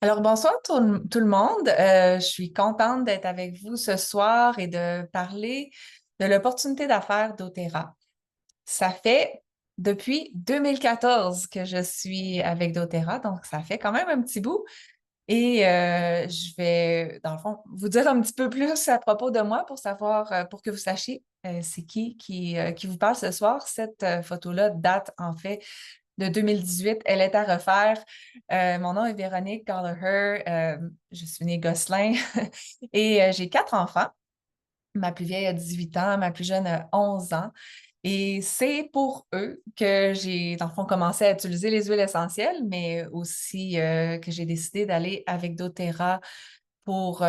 Alors, bonsoir tout le monde. Je suis contente d'être avec vous ce soir et de parler de l'opportunité d'affaires d'Otera. Ça fait depuis 2014 que je suis avec doTERRA, donc ça fait quand même un petit bout. Et je vais, dans le fond, vous dire un petit peu plus à propos de moi pour savoir, pour que vous sachiez c'est qui vous parle ce soir. Cette photo-là date en fait de 2018. Elle est à refaire. Mon nom est Véronique Gallagher. Je suis née Gosselin et j'ai quatre enfants. Ma plus vieille a 18 ans, ma plus jeune a 11 ans. Et c'est pour eux que j'ai, dans le fond, commencé à utiliser les huiles essentielles, mais aussi que j'ai décidé d'aller avec doTERRA pour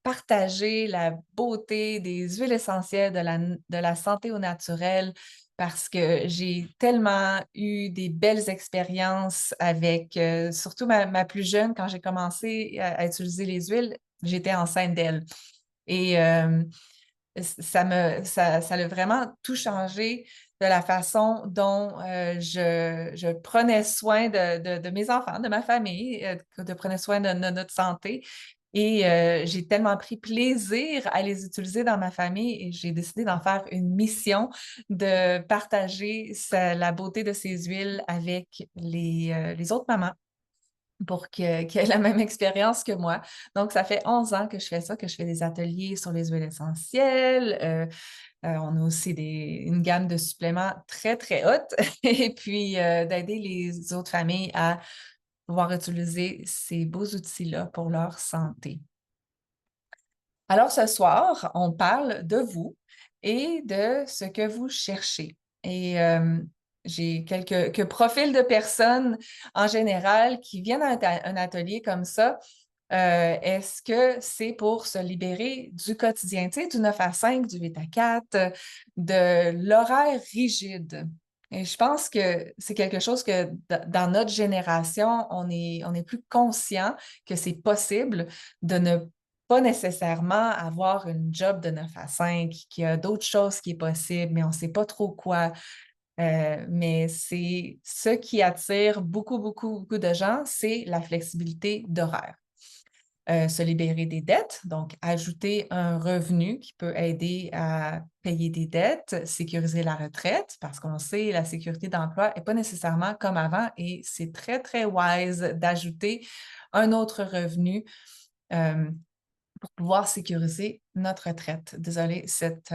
partager la beauté des huiles essentielles de la santé au naturel, parce que j'ai tellement eu des belles expériences avec, surtout ma plus jeune, quand j'ai commencé à utiliser les huiles, j'étais enceinte d'elle. Et ça a vraiment tout changé de la façon dont je prenais soin de mes enfants, de ma famille, de prenais soin de notre santé. Et j'ai tellement pris plaisir à les utiliser dans ma famille et j'ai décidé d'en faire une mission de partager la beauté de ces huiles avec les autres mamans pour qu'ils aient la même expérience que moi. Donc, ça fait 11 ans que je fais ça, que je fais des ateliers sur les huiles essentielles. On a aussi une gamme de suppléments très, très haute. Et puis, d'aider les autres familles à pouvoir utiliser ces beaux outils-là pour leur santé. Alors, ce soir, on parle de vous et de ce que vous cherchez. Et j'ai quelques profils de personnes en général qui viennent à un atelier comme ça. Est-ce que c'est pour se libérer du quotidien, tu sais, du 9 à 5, du 8 à 4, de l'horaire rigide? Et je pense que c'est quelque chose que dans notre génération, on est plus conscient que c'est possible de ne pas nécessairement avoir une job de 9 à 5, qu'il y a d'autres choses qui est possible, mais on ne sait pas trop quoi. Mais c'est ce qui attire beaucoup, beaucoup, beaucoup de gens, c'est la flexibilité d'horaire. Se libérer des dettes, donc ajouter un revenu qui peut aider à payer des dettes, sécuriser la retraite, parce qu'on sait la sécurité d'emploi n'est pas nécessairement comme avant et c'est très, très wise d'ajouter un autre revenu pour pouvoir sécuriser notre retraite. Désolée, cette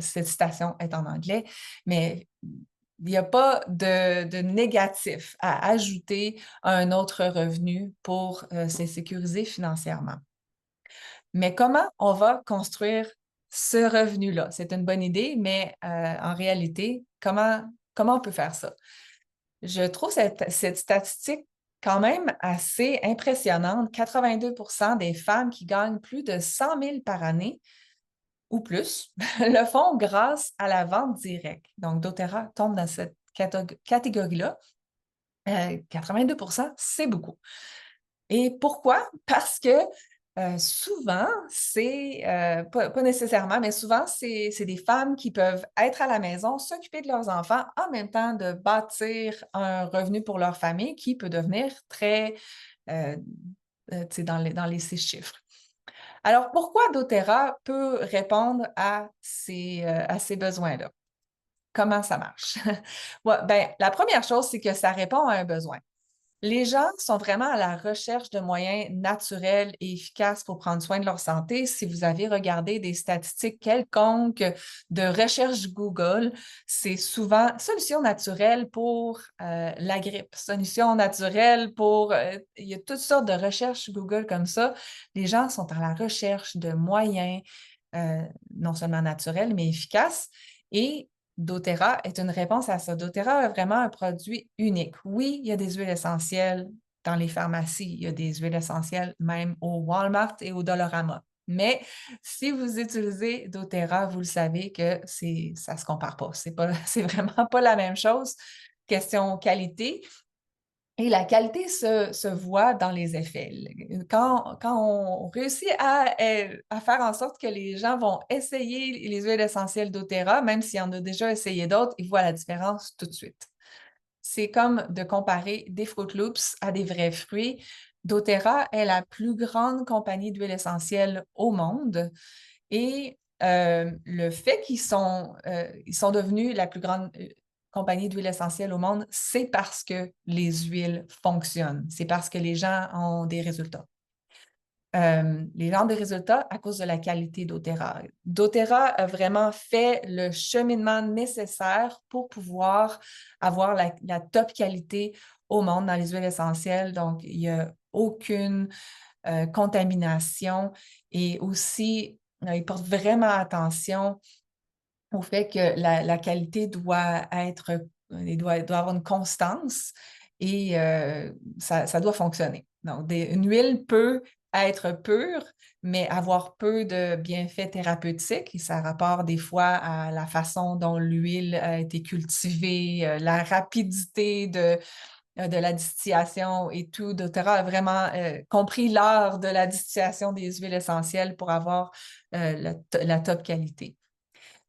citation est en anglais, mais il n'y a pas de négatif à ajouter un autre revenu pour se sécuriser financièrement. Mais comment on va construire ce revenu-là? C'est une bonne idée, mais en réalité, comment on peut faire ça? Je trouve cette statistique quand même assez impressionnante. 82% des femmes qui gagnent plus de 100 000 par année ou plus le font grâce à la vente directe. Donc, doTERRA tombe dans cette catégorie-là. 82%, c'est beaucoup. Et pourquoi? Parce que souvent, pas nécessairement, mais souvent, c'est des femmes qui peuvent être à la maison, s'occuper de leurs enfants, en même temps de bâtir un revenu pour leur famille qui peut devenir très, euh, tu sais, dans les 6 chiffres. Alors, pourquoi doTERRA peut répondre à ces besoins-là? Comment ça marche? Ouais, ben, la première chose, c'est que ça répond à un besoin. Les gens sont vraiment à la recherche de moyens naturels et efficaces pour prendre soin de leur santé. Si vous avez regardé des statistiques quelconques de recherche Google, c'est souvent solution naturelle pour la grippe, solution naturelle pour... il y a toutes sortes de recherches Google comme ça. Les gens sont à la recherche de moyens euh, non seulement naturels, mais efficaces. Et doTERRA est une réponse à ça. doTERRA a vraiment un produit unique. Oui, il y a des huiles essentielles dans les pharmacies, il y a des huiles essentielles même au Walmart et au Dollarama. Mais si vous utilisez doTERRA, vous le savez que ça ne se compare pas. C'est vraiment pas la même chose. Question qualité. Et la qualité se voit dans les effets. Quand on réussit à faire en sorte que les gens vont essayer les huiles essentielles doTERRA, même s'il y en a déjà essayé d'autres, ils voient la différence tout de suite. c'est comme de comparer des Fruit Loops à des vrais fruits. doTERRA est la plus grande compagnie d'huile essentielle au monde et le fait ils sont devenus la plus grande compagnie d'huile essentielle au monde, c'est parce que les huiles fonctionnent, c'est parce que les gens ont des résultats. Les gens des résultats à cause de la qualité doTERRA. doTERRA a vraiment fait le cheminement nécessaire pour pouvoir avoir la top qualité au monde dans les huiles essentielles. Donc, il n'y a aucune contamination et aussi, ils portent vraiment attention au fait que la qualité doit doit avoir une constance et ça doit fonctionner. Donc, une huile peut être pure, mais avoir peu de bienfaits thérapeutiques. Et ça rapporte des fois à la façon dont l'huile a été cultivée, la rapidité de la distillation et tout. doTERRA a vraiment compris l'art de la distillation des huiles essentielles pour avoir la top qualité.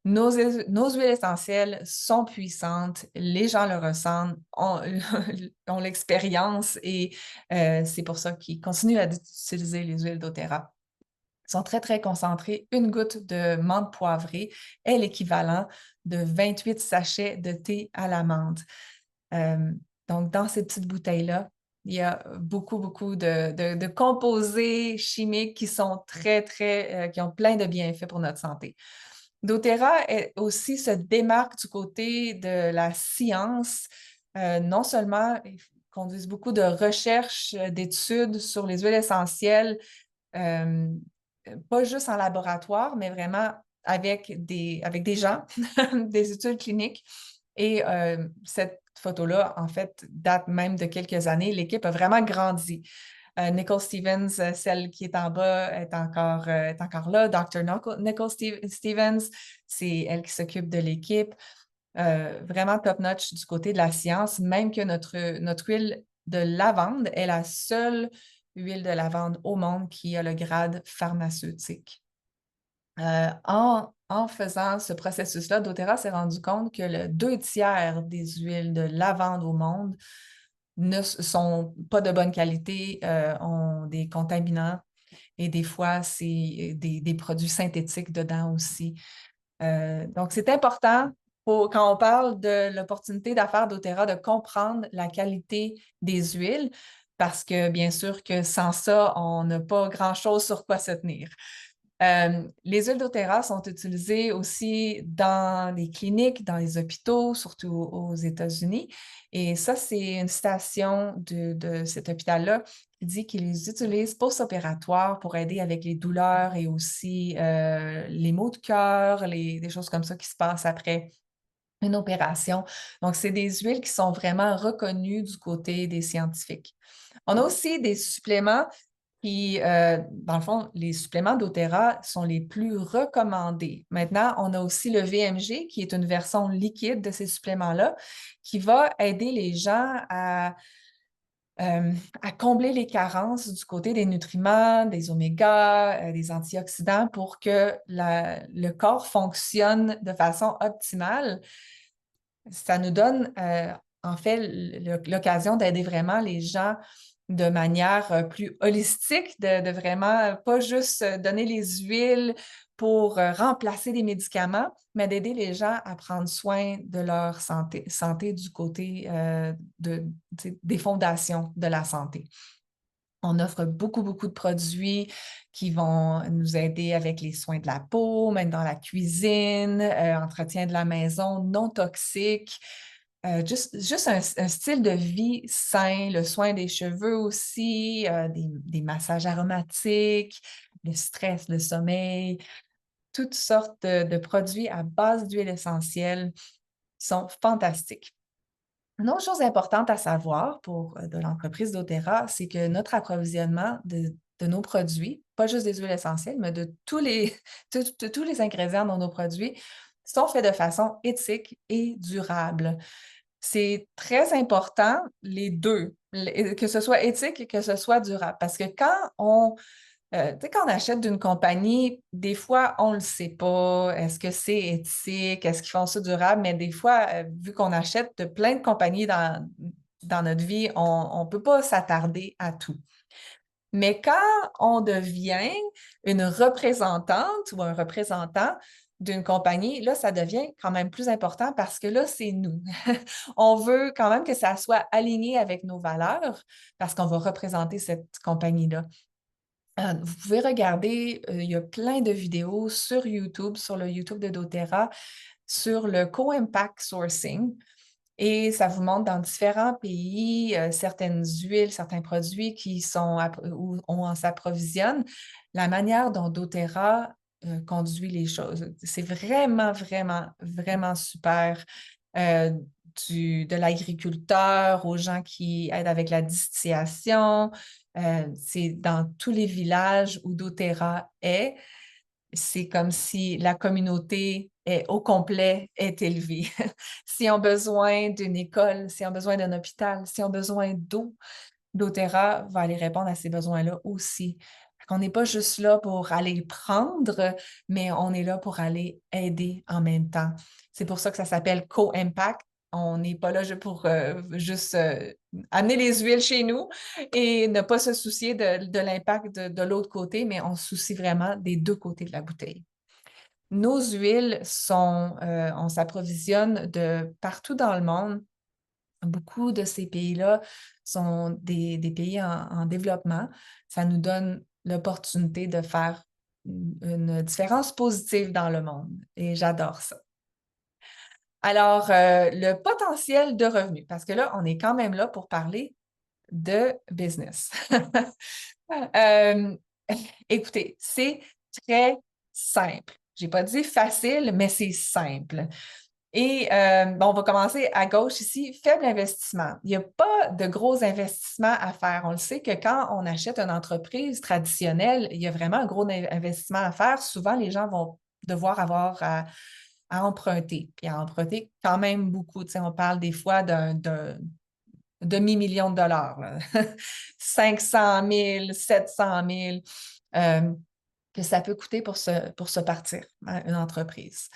Nos huiles essentielles sont puissantes, les gens le ressentent, ont l'expérience et c'est pour ça qu'ils continuent à utiliser les huiles doTERRA. Ils sont très, très concentrés. Une goutte de menthe poivrée est l'équivalent de 28 sachets de thé à la menthe. Euh, donc, dans ces petites bouteilles-là, il y a beaucoup, beaucoup de composés chimiques qui sont qui ont plein de bienfaits pour notre santé doTERRA aussi se démarque du côté de la science. Non seulement ils conduisent beaucoup de recherches, d'études sur les huiles essentielles, euh, pas juste en laboratoire, mais vraiment avec des gens, des études cliniques. Et cette photo-là, en fait, date même de quelques années. L'équipe a vraiment grandi. Nicole Stevens, celle qui est en bas, est encore là. Dr. Nicole Stevens, c'est elle qui s'occupe de l'équipe. Vraiment top-notch du côté de la science, même que notre huile de lavande est la seule huile de lavande au monde qui a le grade pharmaceutique. En faisant ce processus-là, doTERRA s'est rendu compte que le 2 tiers des huiles de lavande au monde ne sont pas de bonne qualité, ont des contaminants et des fois, c'est des produits synthétiques dedans aussi. Donc, c'est important quand on parle de l'opportunité d'affaires doTERRA de comprendre la qualité des huiles parce que bien sûr que sans ça, on n'a pas grand-chose sur quoi se tenir. Les huiles doTERRA sont utilisées aussi dans les cliniques, dans les hôpitaux, surtout aux États-Unis. Et ça, c'est une citation de cet hôpital-là qui dit qu'ils les utilisent post-opératoire pour aider avec les douleurs et aussi les maux de cœur, des choses comme ça qui se passent après une opération. Donc, c'est des huiles qui sont vraiment reconnues du côté des scientifiques. On a aussi des suppléments qui, dans le fond, les suppléments doTERRA sont les plus recommandés. Maintenant, on a aussi le VMG, qui est une version liquide de ces suppléments-là, qui va aider les gens à combler les carences du côté des nutriments, des oméga, des antioxydants pour que le corps fonctionne de façon optimale. Ça nous donne en fait l'occasion d'aider vraiment les gens de manière plus holistique, de vraiment pas juste donner les huiles pour remplacer des médicaments, mais d'aider les gens à prendre soin de leur santé du côté des fondations de la santé. On offre beaucoup, beaucoup de produits qui vont nous aider avec les soins de la peau, même dans la cuisine, entretien de la maison non toxique. Juste un style de vie sain, le soin des cheveux aussi, des massages aromatiques, le stress, le sommeil, toutes sortes de produits à base d'huile essentielle qui sont fantastiques. Une autre chose importante à savoir pour de l'entreprise doTERRA, c'est que notre approvisionnement de nos produits, pas juste des huiles essentielles, mais de tous tous les ingrédients dans nos produits, sont faits de façon éthique et durable. C'est très important, les deux, que ce soit éthique et que ce soit durable, parce que quand on Tu sais, quand on achète d'une compagnie, des fois, on ne le sait pas. Est-ce que c'est éthique? Est-ce qu'ils font ça durable? Mais des fois, vu qu'on achète de plein de compagnies dans notre vie, on ne peut pas s'attarder à tout. Mais quand on devient une représentante ou un représentant d'une compagnie, là, ça devient quand même plus important parce que là, c'est nous. On veut quand même que ça soit aligné avec nos valeurs parce qu'on va représenter cette compagnie-là. Vous pouvez regarder, il y a plein de vidéos sur YouTube, sur le YouTube de doTERRA, sur le co-impact sourcing. Et ça vous montre dans différents pays, certaines huiles, certains produits où on s'approvisionne, la manière dont doTERRA conduit les choses. C'est vraiment, vraiment, vraiment super. euh, de l'agriculteur aux gens qui aident avec la distillation. C'est dans tous les villages où doTERRA est. C'est comme si la communauté au complet est élevée. S'ils ont besoin d'une école, s'ils ont besoin d'un hôpital, s'ils ont besoin d'eau, doTERRA va aller répondre à ces besoins-là aussi. On n'est pas juste là pour aller prendre, mais on est là pour aller aider en même temps. C'est pour ça que ça s'appelle co-impact. On n'est pas là pour juste amener les huiles chez nous et ne pas se soucier de l'impact de l'autre côté, mais on se soucie vraiment des deux côtés de la bouteille. Nos huiles on s'approvisionne de partout dans le monde. Beaucoup de ces pays-là sont des pays en développement. Ça nous donne l'opportunité de faire une différence positive dans le monde et j'adore ça. Alors, le potentiel de revenus, parce que là, on est quand même là pour parler de business. Euh, écoutez, c'est très simple. Je n'ai pas dit facile, mais c'est simple. Et bon, on va commencer à gauche ici, faible investissement. Il n'y a pas de gros investissements à faire. On le sait que quand on achète une entreprise traditionnelle, il y a vraiment un gros investissement à faire. Souvent, les gens vont devoir avoir à emprunter, puis à emprunter quand même beaucoup. Tu sais, on parle des fois d'un demi-million de dollars, 500 000, 700 000, que ça peut coûter pour se partir, hein, une entreprise.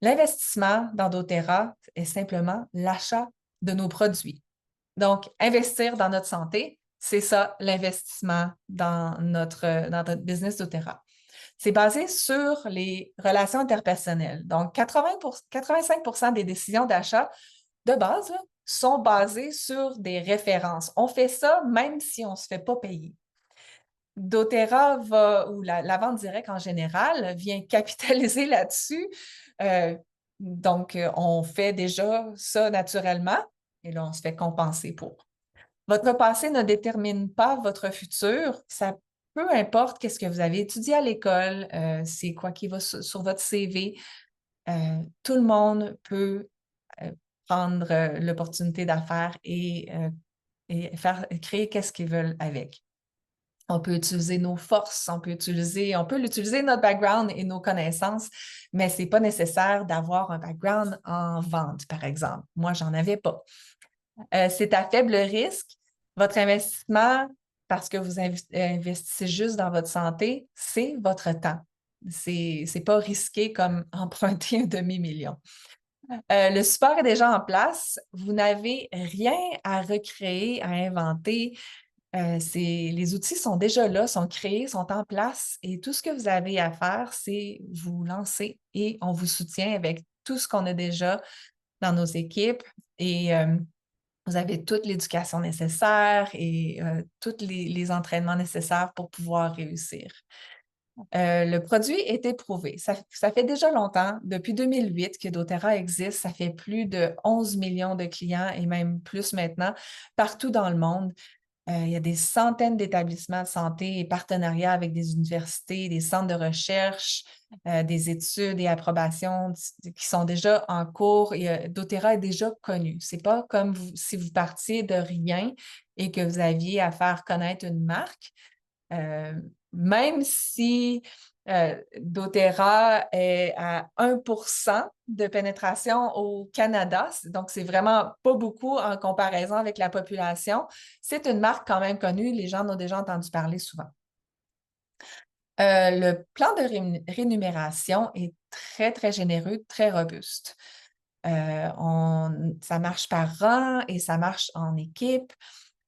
L'investissement dans doTERRA est simplement l'achat de nos produits. Donc, investir dans notre santé, c'est ça l'investissement dans notre business doTERRA. C'est basé sur les relations interpersonnelles. Donc, 85 des décisions d'achat de base là, sont basées sur des références. On fait ça même si on ne se fait pas payer. doTERRA ou la vente directe en général, vient capitaliser là-dessus. Donc, on fait déjà ça naturellement et là, on se fait compenser pour. Votre passé ne détermine pas votre futur. Ça peu importe qu'est-ce que vous avez étudié à l'école, c'est quoi qui va sur votre CV. Tout le monde peut euh, prendre l'opportunité d'affaires et créer qu'est-ce qu'ils veulent avec. On peut utiliser nos forces, on peut l'utiliser notre background et nos connaissances, mais ce n'est pas nécessaire d'avoir un background en vente, par exemple. Moi, j'en avais pas. C'est à faible risque. Votre investissement, parce que vous investissez juste dans votre santé, c'est votre temps. C'est pas risqué comme emprunter un demi-million. Le support est déjà en place. Vous n'avez rien à recréer, à inventer. Les outils sont déjà là, sont créés, sont en place et tout ce que vous avez à faire, c'est vous lancer et on vous soutient avec tout ce qu'on a déjà dans nos équipes et vous avez toute l'éducation nécessaire et tous les entraînements nécessaires pour pouvoir réussir. Le produit est éprouvé. Ça fait déjà longtemps, depuis 2008 que doTERRA existe. Ça fait plus de 11 millions de clients et même plus maintenant partout dans le monde. Il y a des centaines d'établissements de santé et partenariats avec des universités, des centres de recherche, des études et approbations qui sont déjà en cours. doTERRA est déjà connu. Ce n'est pas comme si vous partiez de rien et que vous aviez à faire connaître une marque. Euh, Même si doTERRA est à 1% de pénétration au Canada, donc c'est vraiment pas beaucoup en comparaison avec la population, c'est une marque quand même connue, les gens en ont déjà entendu parler souvent. Le plan de rémunération est très, très généreux, très robuste. Ça marche par rang et ça marche en équipe.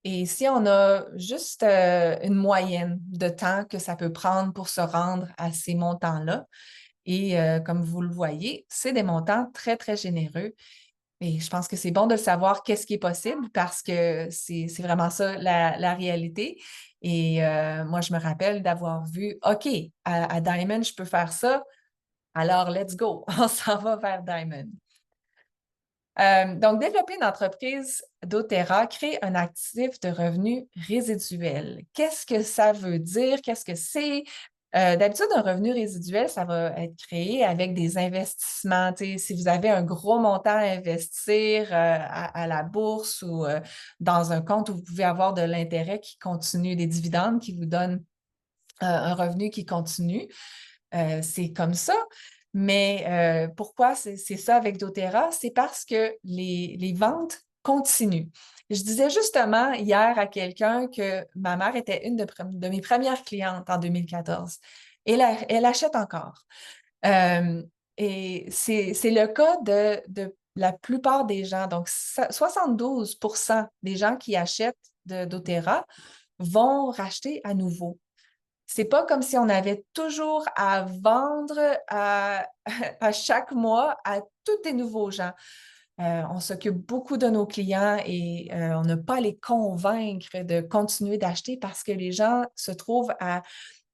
Et si on a juste une moyenne de temps que ça peut prendre pour se rendre à ces montants-là, et comme vous le voyez, c'est des montants très, très généreux. Et je pense que c'est bon de le savoir qu'est-ce qui est possible parce que c'est vraiment ça la réalité. Et moi, je me rappelle d'avoir vu, OK, à Diamond, je peux faire ça, alors let's go, on s'en va vers Diamond. Donc, développer une entreprise doTERRA crée un actif de revenus résiduel. Qu'est-ce que ça veut dire? Qu'est-ce que c'est? D'habitude, un revenu résiduel, ça va être créé avec des investissements. Tu sais, si vous avez un gros montant à investir à la bourse ou dans un compte où vous pouvez avoir de l'intérêt qui continue, des dividendes qui vous donnent un revenu qui continue, c'est comme ça. Mais pourquoi c'est ça avec doTERRA? C'est parce que les ventes continuent. Je disais justement hier à quelqu'un que ma mère était une de mes premières clientes en 2014. Et elle achète encore. Euh, et c'est le cas de la plupart des gens. Donc, 72% des gens qui achètent de doTERRA vont racheter à nouveau. C'est pas comme si on avait toujours à vendre à chaque mois à tous des nouveaux gens. On s'occupe beaucoup de nos clients et on n'a pas à les convaincre de continuer d'acheter parce que les gens se trouvent à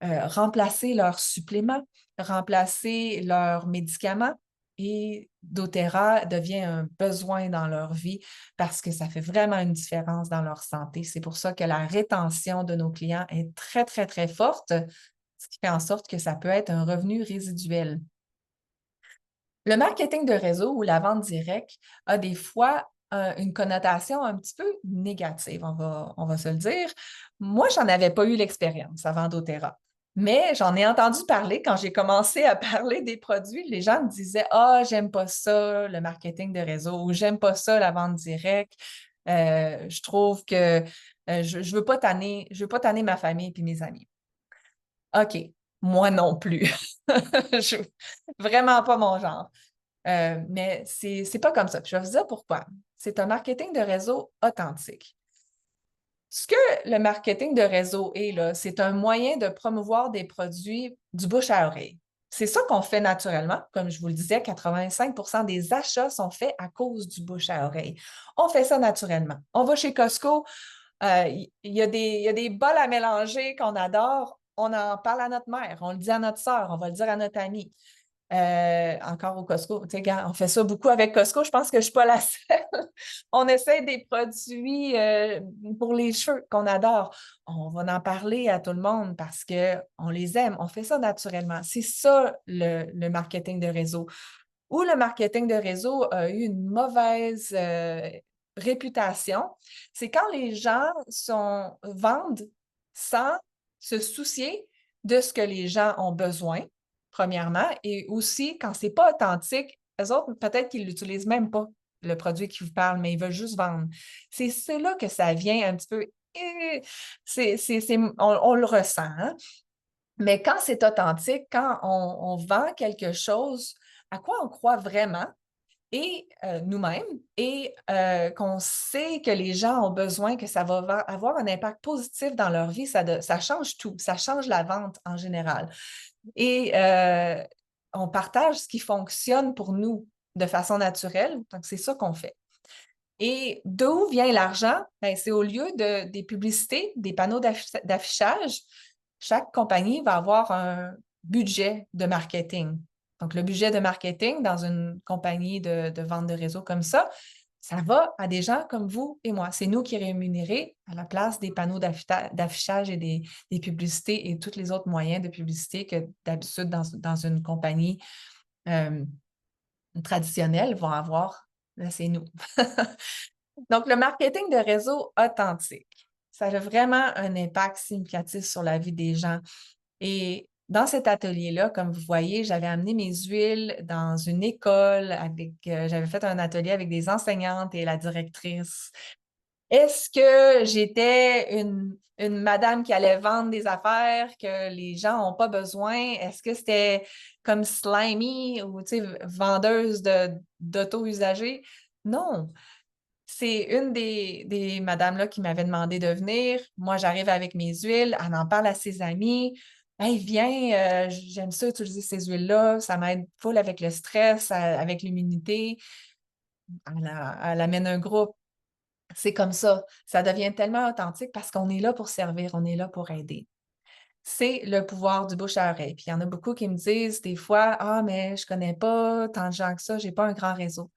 remplacer leurs suppléments, remplacer leurs médicaments et doTERRA devient un besoin dans leur vie parce que ça fait vraiment une différence dans leur santé. C'est pour ça que la rétention de nos clients est très, très, très forte, ce qui fait en sorte que ça peut être un revenu résiduel. Le marketing de réseau ou la vente directe a des fois une connotation un petit peu négative, on va se le dire. Moi, j'en avais pas eu l'expérience avant doTERRA. Mais j'en ai entendu parler quand j'ai commencé à parler des produits. Les gens me disaient: Ah, j'aime pas ça, le marketing de réseau, ou j'aime pas ça, la vente directe. Je trouve que je veux pas tanner ma famille et mes amis. OK, moi non plus. Vraiment pas mon genre. Mais c'est pas comme ça. Puis je vais vous dire pourquoi. C'est un marketing de réseau authentique. Ce que le marketing de réseau est, là, c'est un moyen de promouvoir des produits du bouche à oreille. C'est ça qu'on fait naturellement. Comme je vous le disais, 85% des achats sont faits à cause du bouche à oreille. On fait ça naturellement. On va chez Costco, il y a des bols à mélanger qu'on adore. On en parle à notre mère, on le dit à notre sœur, on va le dire à notre amie. Encore au Costco. Tu sais, on fait ça beaucoup avec Costco. Je pense que je ne suis pas la seule. On essaie des produits pour les cheveux qu'on adore. On va en parler à tout le monde parce qu'on les aime. On fait ça naturellement. C'est ça le marketing de réseau. Ou le marketing de réseau a eu une mauvaise réputation. C'est quand les gens vendent sans se soucier de ce que les gens ont besoin premièrement, et aussi quand c'est pas authentique, eux autres, peut-être qu'ils l'utilisent même pas, le produit qui vous parle, mais ils veulent juste vendre. C'est là que ça vient un petit peu, on le ressent, hein? Mais quand c'est authentique, quand on vend quelque chose, à quoi on croit vraiment, et nous-mêmes, et qu'on sait que les gens ont besoin, que ça va avoir un impact positif dans leur vie, ça change tout, ça change la vente en général. Et on partage ce qui fonctionne pour nous de façon naturelle. Donc, c'est ça qu'on fait. Et d'où vient l'argent? Ben, c'est au lieu des publicités, des panneaux d'affichage, chaque compagnie va avoir un budget de marketing. Donc, le budget de marketing dans une compagnie de vente de réseau comme ça va à des gens comme vous et moi. C'est nous qui rémunérons à la place des panneaux d'affichage et des publicités et tous les autres moyens de publicité que d'habitude dans une compagnie euh, traditionnelle vont avoir. Là, c'est nous. Donc, le marketing de réseau authentique, ça a vraiment un impact significatif sur la vie des gens. Et dans cet atelier-là, comme vous voyez, j'avais amené mes huiles dans une école j'avais fait un atelier avec des enseignantes et la directrice. Est-ce que j'étais une madame qui allait vendre des affaires que les gens n'ont pas besoin? Est-ce que c'était comme slimy ou vendeuse d'auto usagers? Non. C'est une des madames là qui m'avait demandé de venir. Moi, j'arrive avec mes huiles, elle en parle à ses amis. Hey, viens, j'aime ça utiliser ces huiles-là, ça m'aide full avec le stress, avec l'immunité. Elle amène un groupe. C'est comme ça devient tellement authentique parce qu'on est là pour servir, on est là pour aider. C'est le pouvoir du bouche à oreille. Puis il y en a beaucoup qui me disent des fois, ah, mais je connais pas tant de gens que ça, j'ai pas un grand réseau.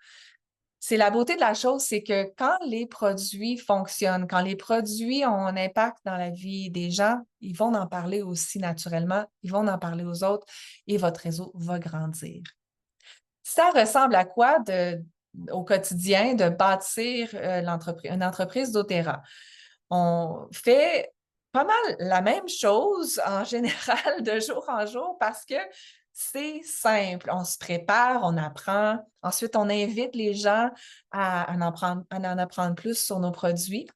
C'est la beauté de la chose, c'est que quand les produits fonctionnent, quand les produits ont un impact dans la vie des gens, ils vont en parler aussi naturellement, ils vont en parler aux autres et votre réseau va grandir. Ça ressemble à quoi au quotidien de bâtir une entreprise d'Otera? On fait pas mal la même chose en général de jour en jour parce que c'est simple. On se prépare, on apprend. Ensuite, on invite les gens à en apprendre plus sur nos produits.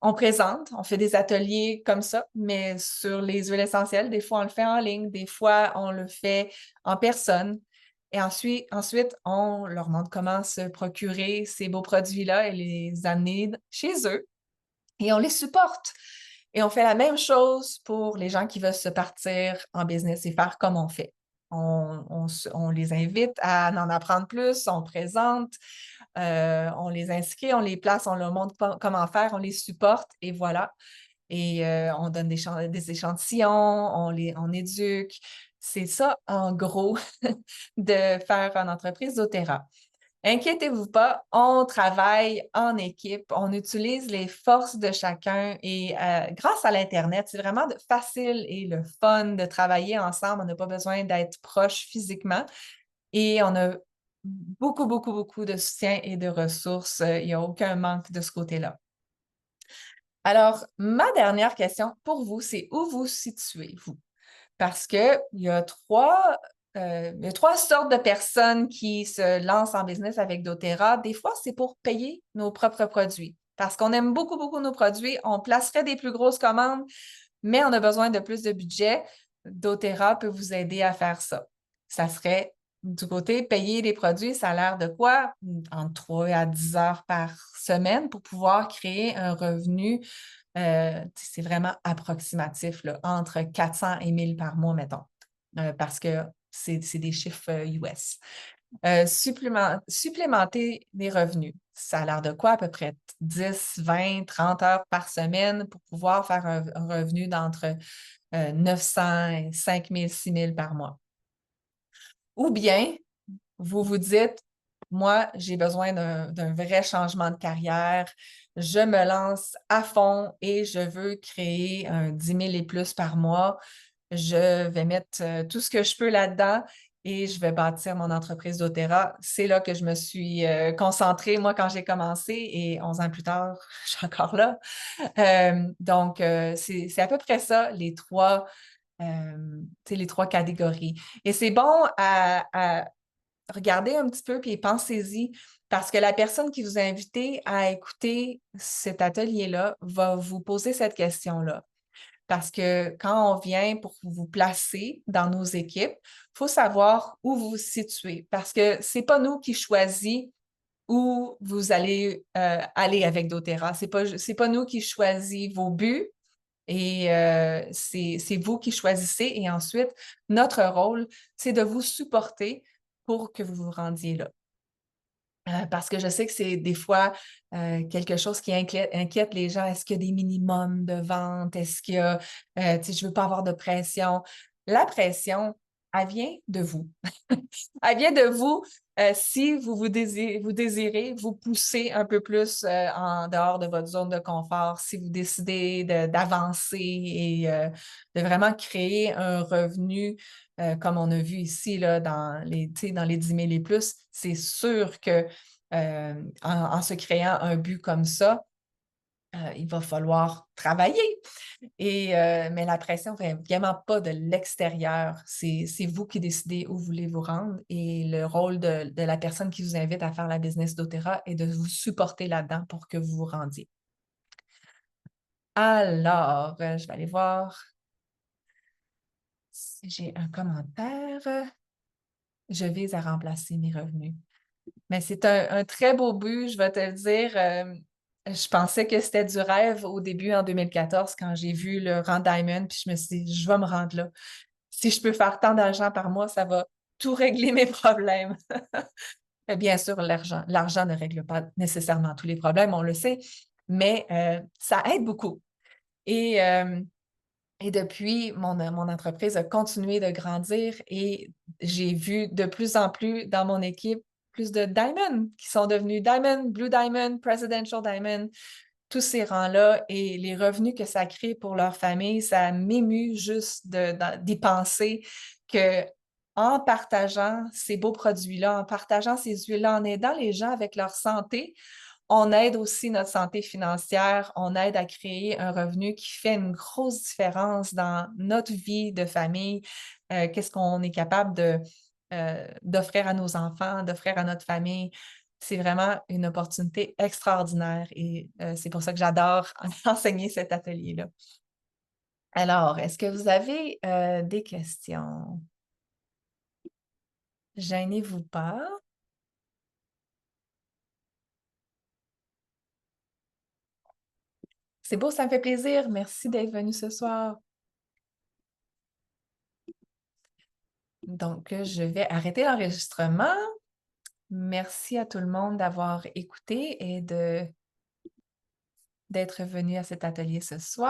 On présente, on fait des ateliers comme ça, mais sur les huiles essentielles. Des fois, on le fait en ligne, des fois, on le fait en personne. Et ensuite, on leur montre comment se procurer ces beaux produits-là et les amener chez eux. Et on les supporte. Et on fait la même chose pour les gens qui veulent se partir en business et faire comme on fait. On les invite à en apprendre plus, on présente, on les inscrit, on les place, on leur montre comment faire, on les supporte et voilà. Et on donne des échantillons, on éduque. C'est ça, en gros, de faire une entreprise d'Otera. Inquiétez-vous pas, on travaille en équipe, on utilise les forces de chacun et grâce à l'Internet, c'est vraiment facile et le fun de travailler ensemble. On n'a pas besoin d'être proche physiquement et on a beaucoup, beaucoup, beaucoup de soutien et de ressources. Il n'y a aucun manque de ce côté-là. Alors, ma dernière question pour vous, c'est où vous situez, vous? Parce qu'il y a trois sortes de personnes qui se lancent en business avec doTERRA. Des fois, c'est pour payer nos propres produits. Parce qu'on aime beaucoup, beaucoup nos produits. On placerait des plus grosses commandes, mais on a besoin de plus de budget. doTERRA peut vous aider à faire ça. Ça serait du côté payer les produits, ça a l'air de quoi? Entre 3 à 10 heures par semaine pour pouvoir créer un revenu. C'est vraiment approximatif, là, entre 400 et 1000 par mois, mettons, parce que c'est des chiffres US. Supplémenter les revenus. Ça a l'air de quoi? À peu près 10, 20, 30 heures par semaine pour pouvoir faire un revenu d'entre 900 et 5000, 6000 par mois. Ou bien, vous vous dites, moi, j'ai besoin d'un vrai changement de carrière. Je me lance à fond et je veux créer un 10 000 et plus par mois. Je vais mettre tout ce que je peux là-dedans et je vais bâtir mon entreprise d'Otera. C'est là que je me suis concentrée, moi, quand j'ai commencé et 11 ans plus tard, je suis encore là. Donc, c'est à peu près ça, les trois catégories. Et c'est bon à regardez un petit peu puis pensez-y parce que la personne qui vous a invité à écouter cet atelier-là va vous poser cette question-là. Parce que quand on vient pour vous placer dans nos équipes, il faut savoir où vous vous situez parce que ce n'est pas nous qui choisissons où vous allez aller avec doTERRA. C'est pas nous qui choisissons vos buts et c'est vous qui choisissez. Et ensuite, notre rôle, c'est de vous supporter pour que vous vous rendiez là. Parce que je sais que c'est des fois quelque chose qui inquiète les gens. Est-ce qu'il y a des minimums de vente? Est-ce qu'il y a, je ne veux pas avoir de pression. La pression, elle vient de vous. Elle vient de vous si vous désirez vous pousser un peu plus en dehors de votre zone de confort, si vous décidez d'avancer et de vraiment créer un revenu comme on a vu ici là, dans les 10 000 et plus, c'est sûr que en se créant un but comme ça, il va falloir travailler. Mais la pression ne vient vraiment pas de l'extérieur. C'est vous qui décidez où vous voulez vous rendre. Et le rôle de la personne qui vous invite à faire la business d'Otera est de vous supporter là-dedans pour que vous vous rendiez. Alors, je vais aller voir si j'ai un commentaire. Je vise à remplacer mes revenus. Mais c'est un très beau but, je vais te le dire. Je pensais que c'était du rêve au début en 2014 quand j'ai vu le rang Diamond, puis je me suis dit, je vais me rendre là. Si je peux faire tant d'argent par mois, ça va tout régler mes problèmes. Bien sûr, l'argent ne règle pas nécessairement tous les problèmes, on le sait, mais ça aide beaucoup. Et, euh, et depuis, mon entreprise a continué de grandir et j'ai vu de plus en plus dans mon équipe plus de Diamond qui sont devenus Diamond, Blue Diamond, Presidential Diamond, tous ces rangs-là et les revenus que ça crée pour leur famille, ça m'émue juste d'y penser que en partageant ces beaux produits-là, en partageant ces huiles-là, en aidant les gens avec leur santé, on aide aussi notre santé financière, on aide à créer un revenu qui fait une grosse différence dans notre vie de famille. Qu'est-ce qu'on est capable d'offrir à nos enfants, d'offrir à notre famille. C'est vraiment une opportunité extraordinaire et c'est pour ça que j'adore enseigner cet atelier-là. Alors, est-ce que vous avez des questions? Gênez-vous pas. C'est beau, ça me fait plaisir. Merci d'être venu ce soir. Donc, je vais arrêter l'enregistrement. Merci à tout le monde d'avoir écouté et d'être venu à cet atelier ce soir.